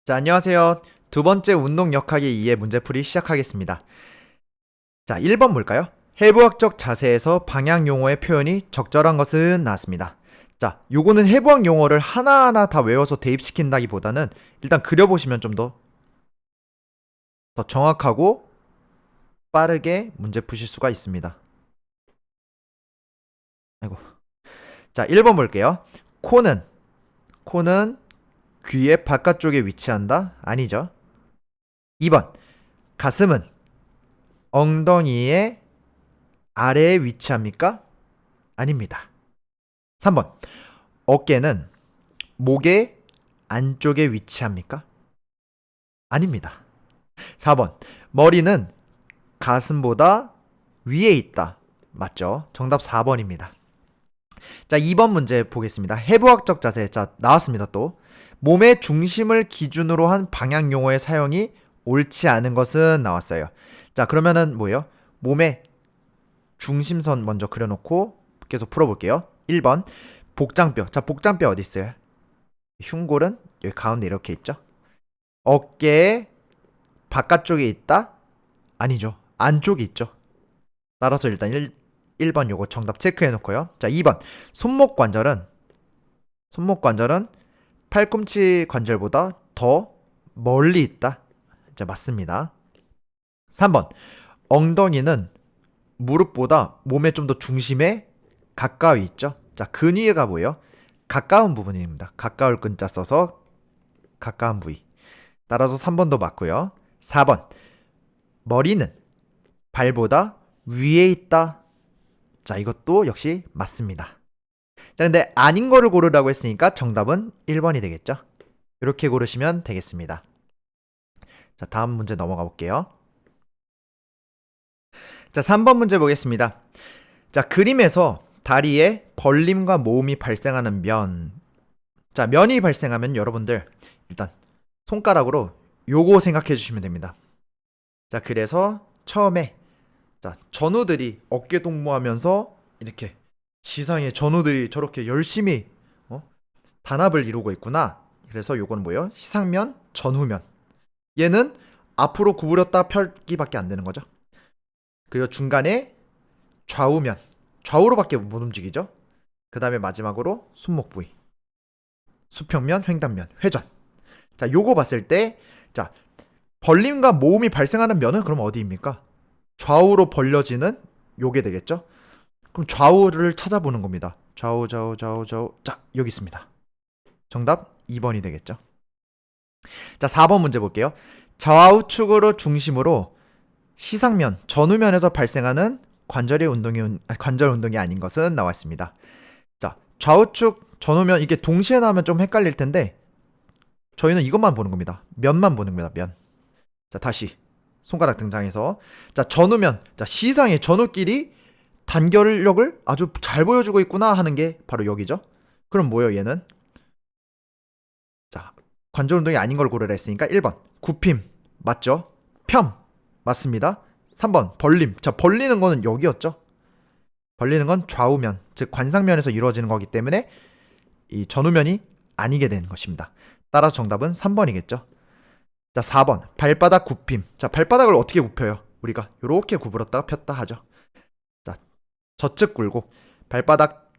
자, 안녕하세요. 두 번째 운동 역학의 2의 문제풀이 시작하겠습니다. 자, 1번 볼까요? 해부학적 자세에서 방향 용어의 표현이 적절한 것은 나왔습니다. 자, 요거는 해부학 용어를 하나하나 다 외워서 대입시킨다기보다는 일단 그려보시면 좀 더 정확하고 빠르게 문제 푸실 수가 있습니다. 아이고. 자, 1번 볼게요. 코는 귀의 바깥쪽에 위치한다? 아니죠. 2번. 가슴은 엉덩이의 아래에 위치합니까? 아닙니다. 3번. 어깨는 목의 안쪽에 위치합니까? 아닙니다. 4번. 머리는 가슴보다 위에 있다. 맞죠? 정답 4번입니다. 자, 2번 문제 보겠습니다. 해부학적 자세. 자, 나왔습니다, 또. 몸의 중심을 기준으로 한 방향 용어의 사용이 옳지 않은 것은 나왔어요. 자, 그러면은 뭐예요? 몸의 중심선 먼저 그려놓고 계속 풀어볼게요. 1번. 복장뼈. 자, 복장뼈 어디 있어요? 흉골은 여기 가운데 이렇게 있죠. 어깨 바깥쪽에 있다? 아니죠. 안쪽에 있죠. 따라서 일단 1번 요거 정답 체크해 놓고요. 자, 2번. 손목 관절은 팔꿈치 관절보다 더 멀리 있다. 자, 맞습니다. 3번. 엉덩이는 무릎보다 몸의 좀 더 중심에 가까이 있죠. 자, 근위가 뭐예요? 가까운 부분입니다. 가까울 끈자 써서 가까운 부위. 따라서 3번도 맞고요. 4번. 머리는 발보다 위에 있다. 자, 이것도 역시 맞습니다. 자, 근데 아닌 거를 고르라고 했으니까 정답은 1번이 되겠죠? 이렇게 고르시면 되겠습니다. 자, 다음 문제 넘어가 볼게요. 자, 3번 문제 보겠습니다. 자, 그림에서 다리에 벌림과 모음이 발생하는 면. 자, 면이 발생하면 여러분들 일단 손가락으로 요거 생각해 주시면 됩니다. 자, 그래서 처음에 자, 전우들이 어깨 동무하면서 이렇게 지상에 전우들이 저렇게 열심히 단합을 이루고 있구나. 그래서 요거는 뭐예요? 시상면, 전후면. 얘는 앞으로 구부렸다 펼기밖에 안 되는 거죠. 그리고 중간에 좌우면. 좌우로밖에 못 움직이죠. 그 다음에 마지막으로 손목 부위. 수평면, 횡단면, 회전. 자, 요거 봤을 때, 자, 벌림과 모음이 발생하는 면은 그럼 어디입니까? 좌우로 벌려지는 요게 되겠죠? 그럼 좌우를 찾아보는 겁니다. 좌우. 자, 여기 있습니다. 정답 2번이 되겠죠? 자, 4번 문제 볼게요. 좌우측으로 중심으로 시상면, 전후면에서 발생하는 관절 운동이 아닌 것은 나왔습니다. 자, 좌우측, 전후면 이게 동시에 나오면 좀 헷갈릴 텐데 저희는 이것만 보는 겁니다. 면만 보는 겁니다. 면. 자, 다시 손가락 등장해서 자, 전후면. 자, 시상의 전후끼리 단결력을 아주 잘 보여주고 있구나 하는 게 바로 여기죠. 그럼 뭐예요, 얘는? 자, 관절 운동이 아닌 걸 고르라 했으니까 1번 굽힘 맞죠? 펴 맞습니다. 3번 벌림. 자, 벌리는 거는 여기였죠. 벌리는 건 좌우면, 즉 관상면에서 이루어지는 거기 때문에 이 전후면이 아니게 되는 것입니다. 따라서 정답은 3번이겠죠. 자, 4번 발바닥 굽힘. 자, 발바닥을 어떻게 굽혀요? 우리가 이렇게 구부렸다가 폈다 하죠. 자, 저측 굴곡. 발바닥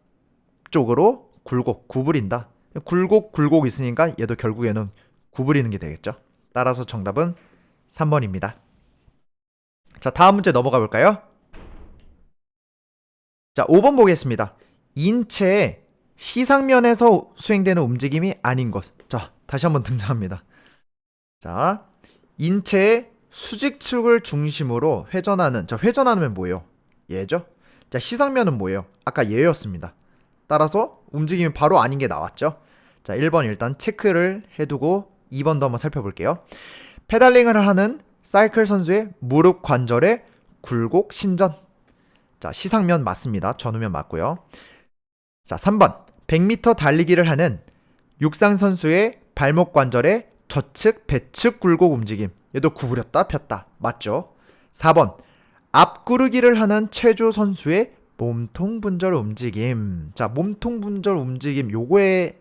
쪽으로 굴곡, 구부린다. 굴곡 있으니까 얘도 결국에는 구부리는 게 되겠죠. 따라서 정답은 3번입니다. 자, 다음 문제 넘어가 볼까요? 자, 5번 보겠습니다. 인체의 시상면에서 수행되는 움직임이 아닌 것. 자, 다시 한번 등장합니다. 자, 인체의 수직축을 중심으로 회전하는. 자, 회전하면 뭐예요? 얘죠? 자, 시상면은 뭐예요? 아까 얘였습니다. 따라서 움직임이 바로 아닌 게 나왔죠? 자, 1번 일단 체크를 해두고 2번도 한번 살펴볼게요. 페달링을 하는 사이클 선수의 무릎 관절의 굴곡 신전. 자, 시상면 맞습니다. 전후면 맞고요. 자, 3번 100m 달리기를 하는 육상 선수의 발목 관절의 저측 배측 굴곡 움직임. 얘도 구부렸다 폈다 맞죠? 4번 앞구르기를 하는 체조 선수의 몸통 분절 움직임. 자, 몸통 분절 움직임 요거에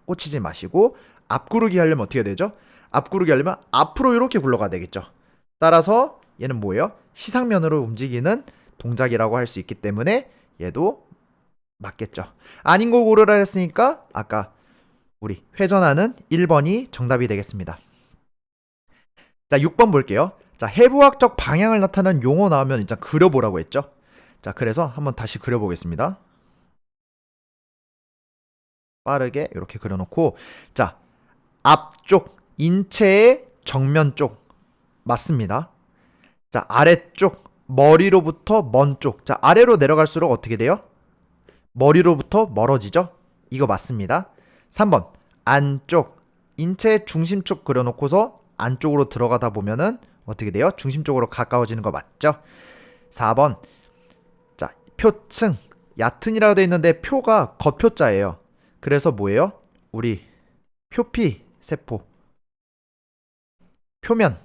꽂히지 마시고 앞구르기 하려면 어떻게 되죠? 앞구르기 하려면 앞으로 이렇게 굴러가야 되겠죠. 따라서 얘는 뭐예요? 시상면으로 움직이는 동작이라고 할 수 있기 때문에 얘도 맞겠죠. 아닌 거 고르라 했으니까 아까 우리 회전하는 1번이 정답이 되겠습니다. 자, 6번 볼게요. 자, 해부학적 방향을 나타내는 용어 나오면 일단 그려보라고 했죠. 자, 그래서 한번 다시 그려보겠습니다. 빠르게 이렇게 그려놓고, 자, 앞쪽 인체의 정면 쪽 맞습니다. 자, 아래쪽 머리로부터 먼 쪽. 자, 아래로 내려갈수록 어떻게 돼요? 머리로부터 멀어지죠? 이거 맞습니다. 3번 안쪽 인체의 중심축 그려놓고서 안쪽으로 들어가다 보면은 어떻게 돼요? 중심 쪽으로 가까워지는 거 맞죠? 4번 자, 표층 얕은이라고 되어 있는데 표가 겉표자예요. 그래서 뭐예요? 우리 표피 세포 표면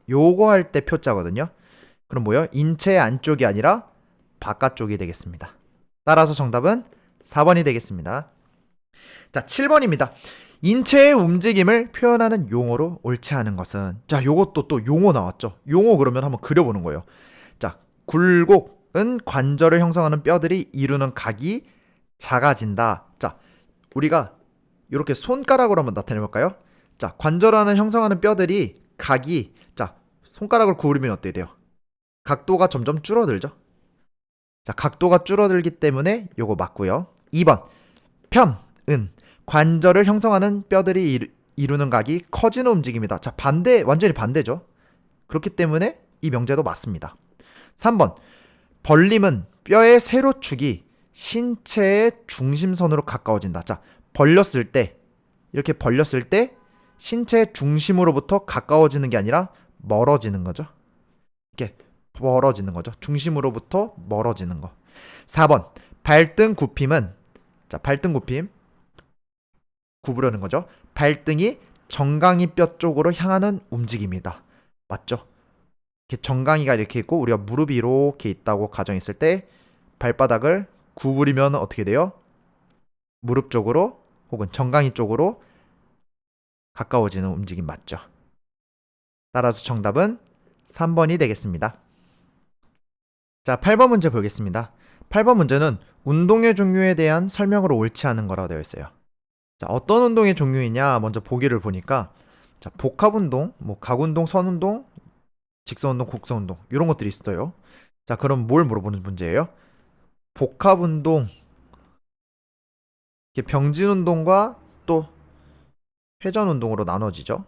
요거 할 때 표자거든요. 그럼 뭐예요? 인체의 안쪽이 아니라 바깥쪽이 되겠습니다. 따라서 정답은 4번이 되겠습니다. 자, 7번입니다. 인체의 움직임을 표현하는 용어로 옳지 않은 것은, 자, 요것도 또 용어 나왔죠. 용어 그러면 한번 그려보는 거예요. 자, 굴곡은 관절을 형성하는 뼈들이 이루는 각이 작아진다. 자, 우리가 이렇게 손가락으로 한번 나타내볼까요? 자, 관절하는 형성하는 뼈들이 각이, 자, 손가락을 구부리면 어떻게 돼요? 각도가 점점 줄어들죠. 자, 각도가 줄어들기 때문에 요거 맞고요. 2번 편은 관절을 형성하는 뼈들이 이루는 각이 커지는 움직임이다. 자, 반대, 완전히 반대죠. 그렇기 때문에 이 명제도 맞습니다. 3번 벌림은 뼈의 세로축이 신체의 중심선으로 가까워진다. 자, 벌렸을 때 이렇게 벌렸을 때 신체의 중심으로부터 가까워지는 게 아니라 멀어지는 거죠. 이렇게 멀어지는 거죠. 중심으로부터 멀어지는 거. 4번 발등 굽힘은, 자, 발등 굽힘 구부려는 거죠. 발등이 정강이 뼈 쪽으로 향하는 움직임이다. 맞죠? 이렇게 정강이가 이렇게 있고 우리가 무릎이 이렇게 있다고 가정했을 때 발바닥을 구부리면 어떻게 돼요? 무릎 쪽으로 혹은 정강이 쪽으로 가까워지는 움직임 맞죠? 따라서 정답은 3번이 되겠습니다. 자, 8번 문제 보겠습니다. 8번 문제는 운동의 종류에 대한 설명으로 옳지 않은 거라고 되어 있어요. 자, 어떤 운동의 종류이냐 먼저 보기를 보니까, 자, 복합운동, 뭐 각운동, 선운동, 직선운동, 곡선운동 이런 것들이 있어요. 자, 그럼 뭘 물어보는 문제예요? 복합운동, 병진운동과 또 회전운동으로 나눠지죠.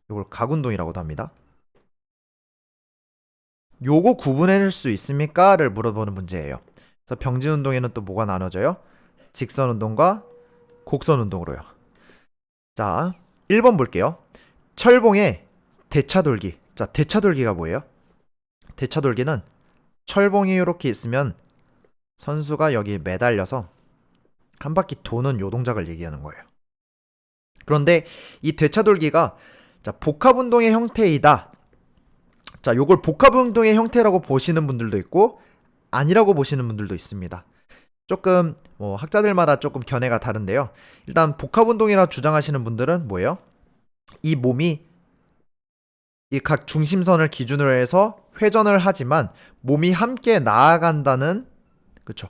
이걸 각운동이라고도 합니다. 요거 구분해낼 수 있습니까? 를 물어보는 문제예요. 그래서 병진운동에는 또 뭐가 나눠져요? 직선운동과 곡선운동으로요. 자, 1번 볼게요. 철봉에 대차돌기. 자, 대차돌기가 뭐예요? 대차돌기는 철봉이 이렇게 있으면 선수가 여기 매달려서 한 바퀴 도는 요 동작을 얘기하는 거예요. 그런데 이 대차돌기가, 자, 복합운동의 형태이다. 자, 요걸 복합운동의 형태라고 보시는 분들도 있고 아니라고 보시는 분들도 있습니다. 조금 학자들마다 조금 견해가 다른데요. 일단 복합운동이라 주장하시는 분들은 뭐예요? 이 몸이 이 각 중심선을 기준으로 해서 회전을 하지만 몸이 함께 나아간다는, 그쵸?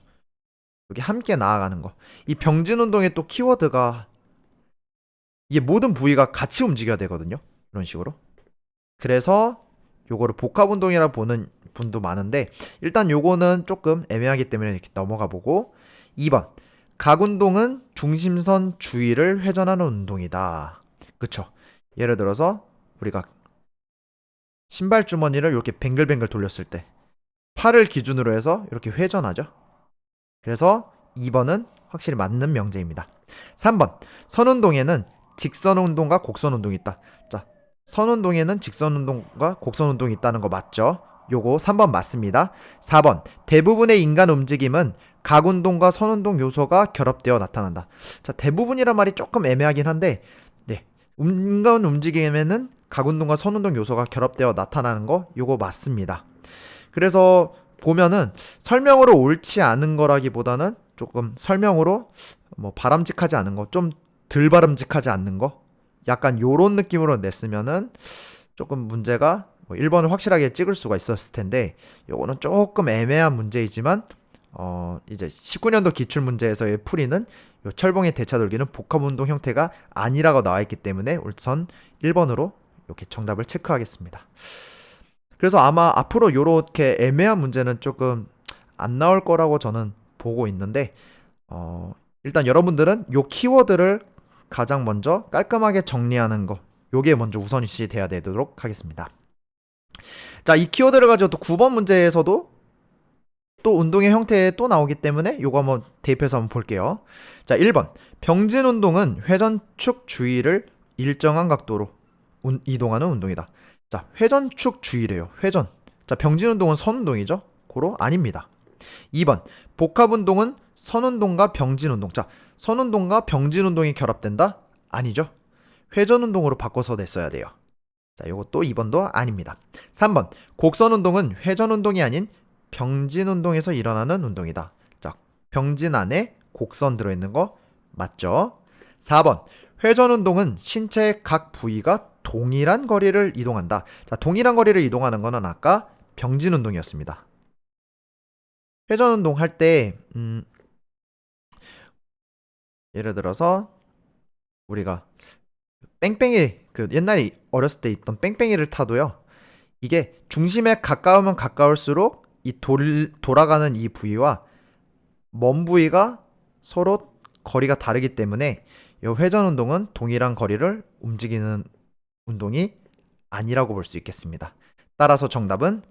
여기 함께 나아가는 거. 이 병진운동의 또 키워드가 이게 모든 부위가 같이 움직여야 되거든요. 이런 식으로. 그래서 요거를 복합운동이라 보는 분도 많은데 일단 요거는 조금 애매하기 때문에 이렇게 넘어가 보고, 2번 각운동은 중심선 주위를 회전하는 운동이다. 그쵸? 예를 들어서 우리가 신발 주머니를 이렇게 뱅글뱅글 돌렸을 때 팔을 기준으로 해서 이렇게 회전하죠. 그래서 2번은 확실히 맞는 명제입니다. 3번 선운동에는 직선운동과 곡선운동이 있다. 자, 선운동에는 직선운동과 곡선운동이 있다는 거 맞죠? 요거 3번 맞습니다. 4번 대부분의 인간 움직임은 각운동과 선운동 요소가 결합되어 나타난다. 자, 대부분이란 말이 조금 애매하긴 한데, 네, 인간 움직임에는 각운동과 선운동 요소가 결합되어 나타나는 거 요거 맞습니다. 그래서 보면은 설명으로 옳지 않은 거라기보다는 조금 설명으로 뭐 바람직하지 않은 거, 좀 덜 바람직하지 않는 거, 약간 요런 느낌으로 냈으면은 조금 문제가 뭐 1번을 확실하게 찍을 수가 있었을 텐데, 요거는 조금 애매한 문제이지만 이제 19년도 기출 문제에서의 풀이는 요 철봉의 대차돌기는 복합운동 형태가 아니라고 나와 있기 때문에 우선 1번으로 이렇게 정답을 체크하겠습니다. 그래서 아마 앞으로 요렇게 애매한 문제는 조금 안 나올 거라고 저는 보고 있는데, 일단 여러분들은 요 키워드를 가장 먼저 깔끔하게 정리하는 거, 요게 먼저 우선시 돼야 되도록 하겠습니다. 자, 이 키워드를 가지고 또 9번 문제에서도 또 운동의 형태에 또 나오기 때문에 요거 한번 대입해서 한번 볼게요. 자, 1번. 병진 운동은 회전축 주위를 일정한 각도로 이동하는 운동이다. 자, 회전축 주위래요. 회전. 자, 병진 운동은 선 운동이죠? 고로 아닙니다. 2번. 복합 운동은 선 운동과 병진 운동. 자, 선 운동과 병진 운동이 결합된다? 아니죠. 회전 운동으로 바꿔서 냈어야 돼요. 자, 요것도 2번도 아닙니다. 3번. 곡선 운동은 회전 운동이 아닌 병진 운동에서 일어나는 운동이다. 자, 병진 안에 곡선 들어있는 거 맞죠? 4번. 회전 운동은 신체의 각 부위가 동일한 거리를 이동한다. 자, 동일한 거리를 이동하는 거는 아까 병진 운동이었습니다. 회전 운동 할 때 예를 들어서 우리가 뺑뺑이, 그 옛날에 어렸을 때 있던 뺑뺑이를 타도요, 이게 중심에 가까우면 가까울수록 이 돌아가는 이 부위와 먼 부위가 서로 거리가 다르기 때문에 이 회전 운동은 동일한 거리를 움직이는 운동이 아니라고 볼 수 있겠습니다. 따라서 정답은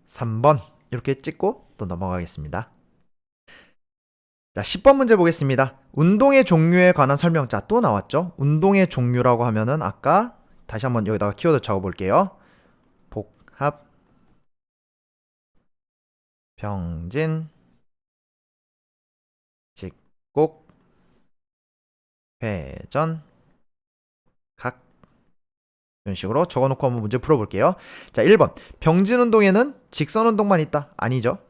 3번 이렇게 찍고 또 넘어가겠습니다. 자, 10번 문제 보겠습니다. 운동의 종류에 관한 설명. 자, 또 나왔죠? 운동의 종류라고 하면은 아까 다시 한번 여기다가 키워드 적어볼게요. 복합, 병진, 직곡, 회전, 각. 이런 식으로 적어놓고 한번 문제 풀어볼게요. 자, 1번. 병진 운동에는 직선 운동만 있다. 아니죠.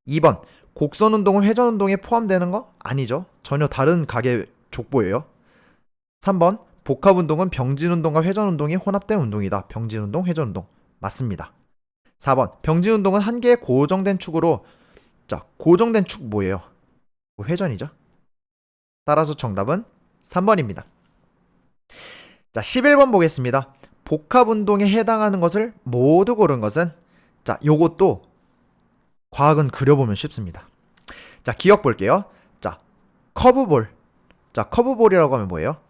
2번. 곡선 운동은 회전 운동에 포함되는 거? 아니죠. 전혀 다른 각의 족보예요. 3번. 복합 운동은 병진 운동과 회전 운동이 혼합된 운동이다. 병진 운동, 회전 운동. 맞습니다. 4번. 병진 운동은 한 개의 고정된 축으로, 자, 고정된 축 뭐예요? 회전이죠. 따라서 정답은 3번입니다. 자, 11번 보겠습니다. 복합 운동에 해당하는 것을 모두 고른 것은, 자, 요것도 과학은 그려보면 쉽습니다. 자, 기억 볼게요. 자, 커브볼. 자, 커브볼이라고 하면 뭐예요?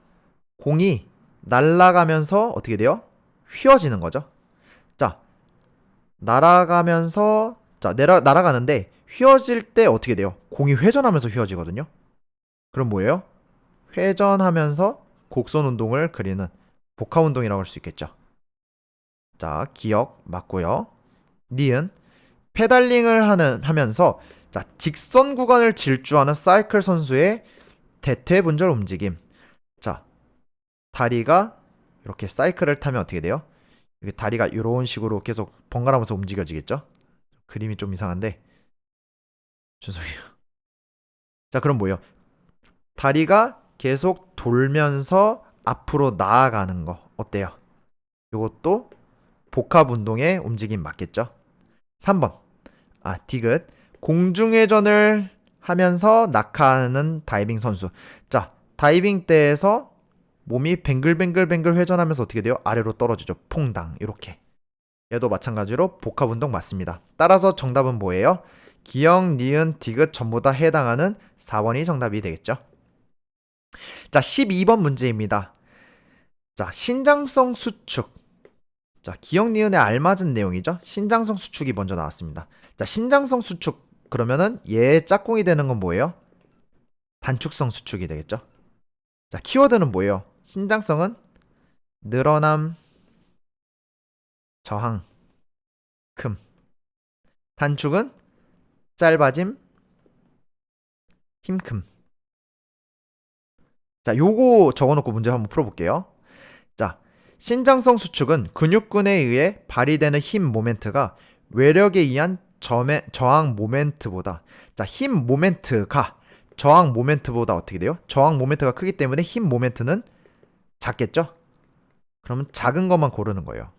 공이 날아가면서 어떻게 돼요? 휘어지는 거죠. 자, 날아가면서, 자, 날아가는데 휘어질 때 어떻게 돼요? 공이 회전하면서 휘어지거든요. 그럼 뭐예요? 회전하면서 곡선 운동을 그리는 복합 운동이라고 할 수 있겠죠. 자, 기억 맞고요. 니은. 페달링을 하면서, 자, 직선 구간을 질주하는 사이클 선수의 대퇴분절 움직임. 자, 다리가 이렇게 사이클을 타면 어떻게 돼요? 이게 다리가 이런 식으로 계속 번갈아가면서 움직여지겠죠? 그림이 좀 이상한데 죄송해요. 자, 그럼 뭐예요? 다리가 계속 돌면서 앞으로 나아가는 거 어때요? 이것도 복합 운동의 움직임 맞겠죠? 3번. 디귿. 공중회전을 하면서 낙하하는 다이빙 선수. 자, 다이빙 때에서 몸이 뱅글뱅글 회전하면서 어떻게 돼요? 아래로 떨어지죠. 퐁당. 이렇게. 얘도 마찬가지로 복합 운동 맞습니다. 따라서 정답은 뭐예요? 기역, 니은, 디귿 전부 다 해당하는 4번이 정답이 되겠죠. 자, 12번 문제입니다. 자, 신장성 수축. 자, 기역, 니은에 알맞은 내용이죠. 신장성 수축이 먼저 나왔습니다. 자, 신장성 수축 그러면은 얘 짝꿍이 되는 건 뭐예요? 단축성 수축이 되겠죠. 자, 키워드는 뭐예요? 신장성은 늘어남, 저항, 큼. 단축은 짧아짐, 힘큼. 자, 요거 적어놓고 문제 한번 풀어볼게요. 자, 신장성 수축은 근육군에 의해 발휘되는 힘 모멘트가 외력에 의한 저항 모멘트보다, 자, 힘 모멘트가 저항 모멘트보다 어떻게 돼요? 저항 모멘트가 크기 때문에 힘 모멘트는 작겠죠? 그러면 작은 것만 고르는 거예요.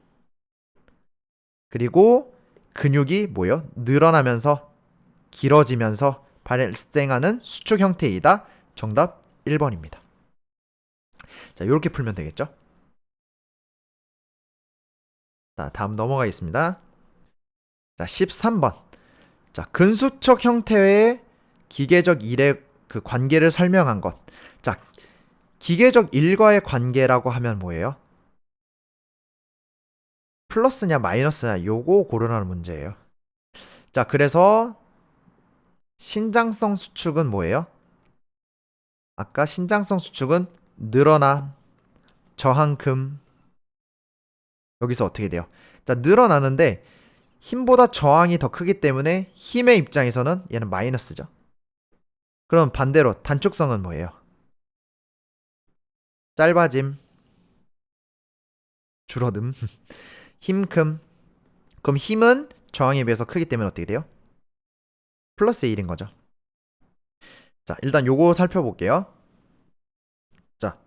그리고 근육이 뭐예요? 늘어나면서 길어지면서 발생하는 수축 형태이다. 정답 1번입니다. 자, 이렇게 풀면 되겠죠? 자, 다음 넘어가겠습니다. 자, 13번. 자, 근수축 형태의 기계적 일의 그 관계를 설명한 것. 자, 기계적 일과의 관계라고 하면 뭐예요? 플러스냐 마이너스냐 요거 고르라는 문제예요. 자, 그래서 신장성 수축은 뭐예요? 아까 신장성 수축은 늘어남, 저항금. 여기서 어떻게 돼요? 자, 늘어나는데 힘보다 저항이 더 크기 때문에 힘의 입장에서는 얘는 마이너스죠. 그럼 반대로 단축성은 뭐예요? 짧아짐, 줄어듦, 힘큼. 그럼 힘은 저항에 비해서 크기 때문에 어떻게 돼요? 플러스 1인 거죠. 자, 일단 요거 살펴볼게요. 자,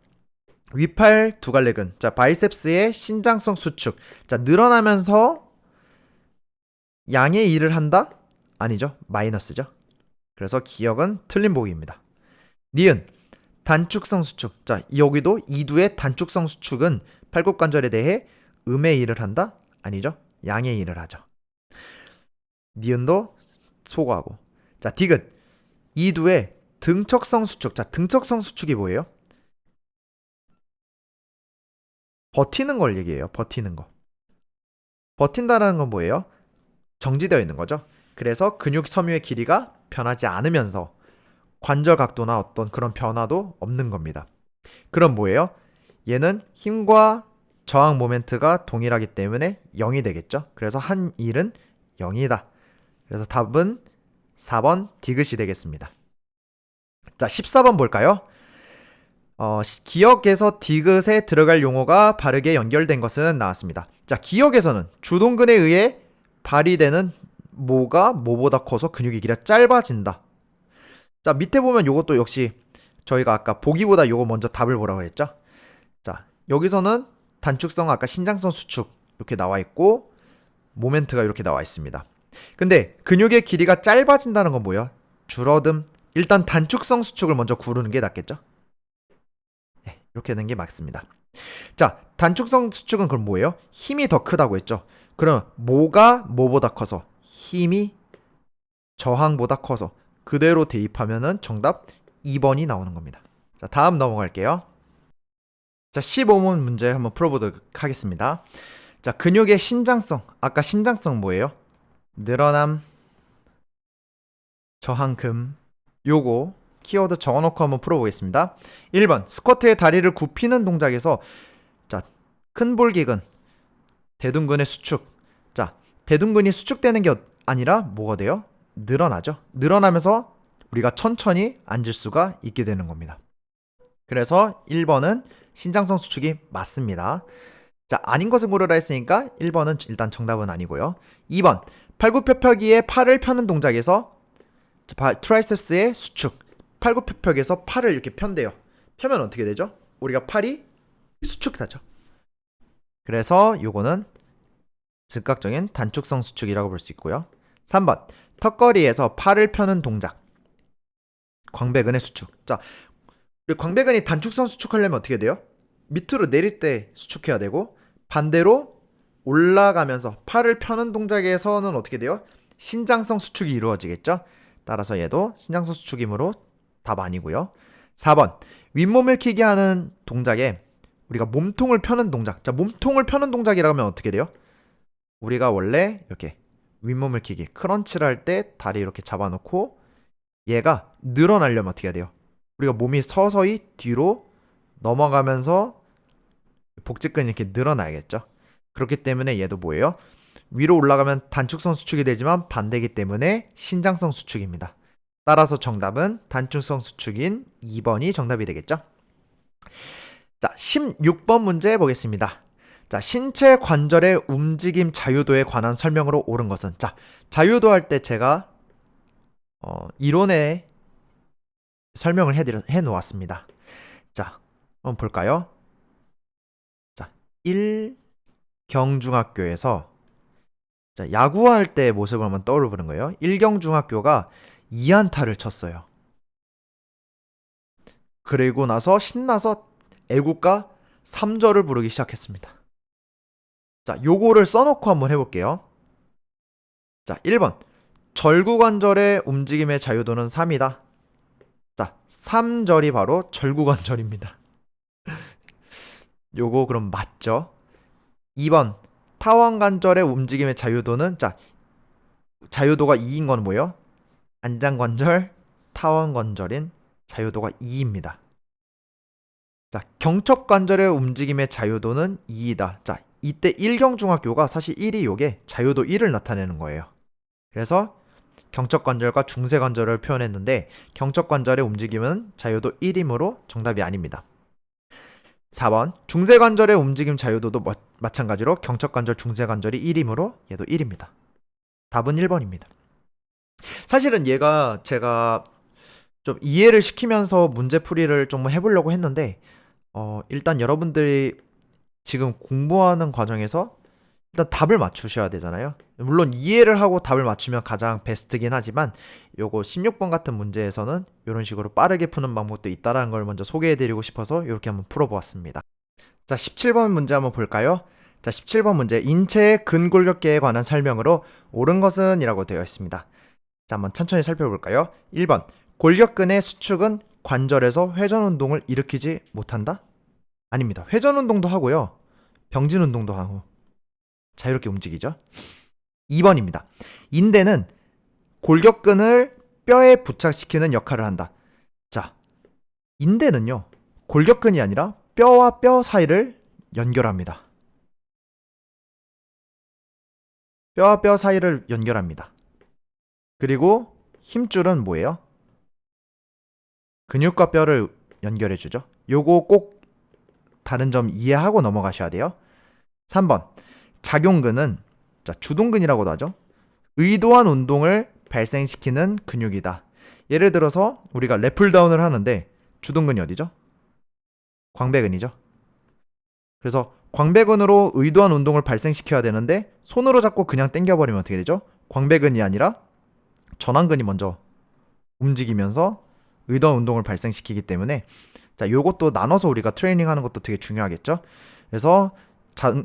위팔 두갈래근. 자, 바이셉스의 신장성 수축. 자, 늘어나면서 양의 일을 한다? 아니죠. 마이너스죠. 그래서 기억은 틀린 보기입니다. 니은 단축성 수축. 자, 여기도 이두의 단축성 수축은 팔굽관절에 대해 음의 일을 한다? 아니죠. 양의 일을 하죠. 니은도 소거하고. 자, 디귿 이두의 등척성 수축. 자, 등척성 수축이 뭐예요? 버티는 걸 얘기해요. 버티는 거. 버틴다는 건 뭐예요? 정지되어 있는 거죠. 그래서 근육 섬유의 길이가 변하지 않으면서 관절 각도나 어떤 그런 변화도 없는 겁니다. 그럼 뭐예요? 얘는 힘과 저항 모멘트가 동일하기 때문에 0이 되겠죠. 그래서 한 일은 0이다. 그래서 답은 4번 디귿이 되겠습니다. 자, 14번 볼까요? 기역에서 디귿에 들어갈 용어가 바르게 연결된 것은 나왔습니다. 자, 기역에서는 주동근에 의해 발휘되는 모가 모보다 커서 근육의 길이가 짧아진다. 자, 밑에 보면 요것도 역시 저희가 아까 보기보다 요거 먼저 답을 보라고 했죠. 자, 여기서는 단축성 아까 신장성 수축 이렇게 나와 있고 모멘트가 이렇게 나와 있습니다. 근데 근육의 길이가 짧아진다는 건 뭐예요? 줄어듦. 일단 단축성 수축을 먼저 구르는 게 낫겠죠? 네, 이렇게 하는 게 맞습니다. 자, 단축성 수축은 그럼 뭐예요? 힘이 더 크다고 했죠. 그럼 모가 모보다 커서 힘이 저항보다 커서 그대로 대입하면은 정답 2번이 나오는 겁니다. 자, 다음 넘어갈게요. 자, 15번 문제 한번 풀어보도록 하겠습니다. 자, 근육의 신장성. 아까 신장성 뭐예요? 늘어남, 저항금. 요거 키워드 적어놓고 한번 풀어보겠습니다. 1번 스쿼트의 다리를 굽히는 동작에서 자, 큰 볼기근, 대둔근의 수축. 자, 대둔근이 수축되는 게 아니라 뭐가 돼요? 늘어나죠. 늘어나면서 우리가 천천히 앉을 수가 있게 되는 겁니다. 그래서 1번은 신장성 수축이 맞습니다. 자, 아닌 것을 고르라 했으니까 1번은 일단 정답은 아니고요. 2번 팔굽혀펴기에 팔을 펴는 동작에서 트라이셉스의 수축. 팔굽혀펴기에서 팔을 이렇게 편대요. 펴면 어떻게 되죠? 우리가 팔이 수축하죠. 그래서 요거는 즉각적인 단축성 수축이라고 볼 수 있고요. 3번 턱걸이에서 팔을 펴는 동작. 광배근의 수축. 자, 우리 광배근이 단축성 수축하려면 어떻게 돼요? 밑으로 내릴 때 수축해야 되고 반대로 올라가면서 팔을 펴는 동작에서는 어떻게 돼요? 신장성 수축이 이루어지겠죠? 따라서 얘도 신장성 수축이므로 답 아니고요. 4번 윗몸을 키게 하는 동작에 우리가 몸통을 펴는 동작. 자, 몸통을 펴는 동작이라고 하면 어떻게 돼요? 우리가 원래 이렇게 윗몸을 키기 크런치를 할 때 다리 이렇게 잡아놓고 얘가 늘어나려면 어떻게 해야 돼요? 우리가 몸이 서서히 뒤로 넘어가면서 복직근이 이렇게 늘어나야겠죠. 그렇기 때문에 얘도 뭐예요? 위로 올라가면 단축성 수축이 되지만 반대이기 때문에 신장성 수축입니다. 따라서 정답은 단축성 수축인 2번이 정답이 되겠죠. 자, 16번 문제 보겠습니다. 자, 신체 관절의 움직임 자유도에 관한 설명으로 옳은 것은? 자, 자유도 할 때 제가 이론에 설명을 해 놓았습니다. 자, 한번 볼까요? 자, 1경중학교에서 자, 야구할 때 모습을 한번 떠올려 보는 거예요. 1경중학교가 2안타를 쳤어요. 그리고 나서 신나서 애국가 3절을 부르기 시작했습니다. 자, 요거를 써놓고 한번 해볼게요. 자, 1번. 절구관절의 움직임의 자유도는 3이다. 자, 3절이 바로 절구관절입니다. 요거 그럼 맞죠? 2번. 타원관절의 움직임의 자유도는 자, 자유도가 2인 건 뭐예요? 안장관절, 타원관절인 자유도가 2입니다. 자, 경첩관절의 움직임의 자유도는 2이다. 자, 이때 1경중학교가 사실 1이 요게 자유도 1을 나타내는 거예요. 그래서 경첩관절과 중쇄관절을 표현했는데 경첩관절의 움직임은 자유도 1이므로 정답이 아닙니다. 4번 중쇄관절의 움직임 자유도도 마찬가지로 경첩관절, 중쇄관절이 1이므로 얘도 1입니다. 답은 1번입니다. 사실은 얘가 제가 좀 이해를 시키면서 문제풀이를 좀 해보려고 했는데 일단 여러분들이 지금 공부하는 과정에서 일단 답을 맞추셔야 되잖아요. 물론 이해를 하고 답을 맞추면 가장 베스트긴 하지만 요거 16번 같은 문제에서는 이런 식으로 빠르게 푸는 방법도 있다는 걸 먼저 소개해드리고 싶어서 이렇게 한번 풀어보았습니다. 자, 17번 문제 한번 볼까요? 자, 17번 문제 인체의 근골격계에 관한 설명으로 옳은 것은 이라고 되어 있습니다. 자, 한번 천천히 살펴볼까요? 1번 골격근의 수축은 관절에서 회전운동을 일으키지 못한다? 아닙니다. 회전운동도 하고요. 병진운동도 하고 자유롭게 움직이죠. 2번입니다. 인대는 골격근을 뼈에 부착시키는 역할을 한다. 자, 인대는요. 골격근이 아니라 뼈와 뼈 사이를 연결합니다. 뼈와 뼈 사이를 연결합니다. 그리고 힘줄은 뭐예요? 근육과 뼈를 연결해주죠. 요거 꼭 다른 점 이해하고 넘어가셔야 돼요. 3번 작용근은 자, 주동근이라고도 하죠. 의도한 운동을 발생시키는 근육이다. 예를 들어서 우리가 랩풀다운을 하는데 주동근이 어디죠? 광배근이죠. 그래서 광배근으로 의도한 운동을 발생시켜야 되는데 손으로 잡고 그냥 당겨버리면 어떻게 되죠? 광배근이 아니라 전완근이 먼저 움직이면서 의도한 운동을 발생시키기 때문에 자, 요것도 나눠서 우리가 트레이닝하는 것도 되게 중요하겠죠. 그래서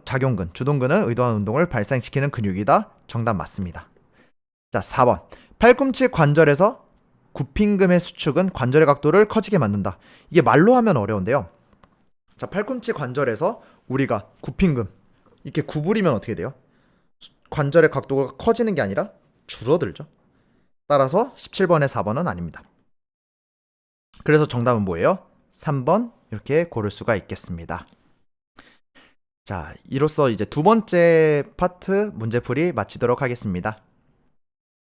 작용근, 주동근은 의도한 운동을 발생시키는 근육이다. 정답 맞습니다. 자, 4번 팔꿈치 관절에서 굽힘금의 수축은 관절의 각도를 커지게 만든다. 이게 말로 하면 어려운데요. 자, 팔꿈치 관절에서 우리가 굽힘금 이렇게 구부리면 어떻게 돼요? 관절의 각도가 커지는 게 아니라 줄어들죠. 따라서 17번의 4번은 아닙니다. 그래서 정답은 뭐예요? 3번 이렇게 고를 수가 있겠습니다. 자, 이로써 이제 두 번째 파트 문제풀이 마치도록 하겠습니다.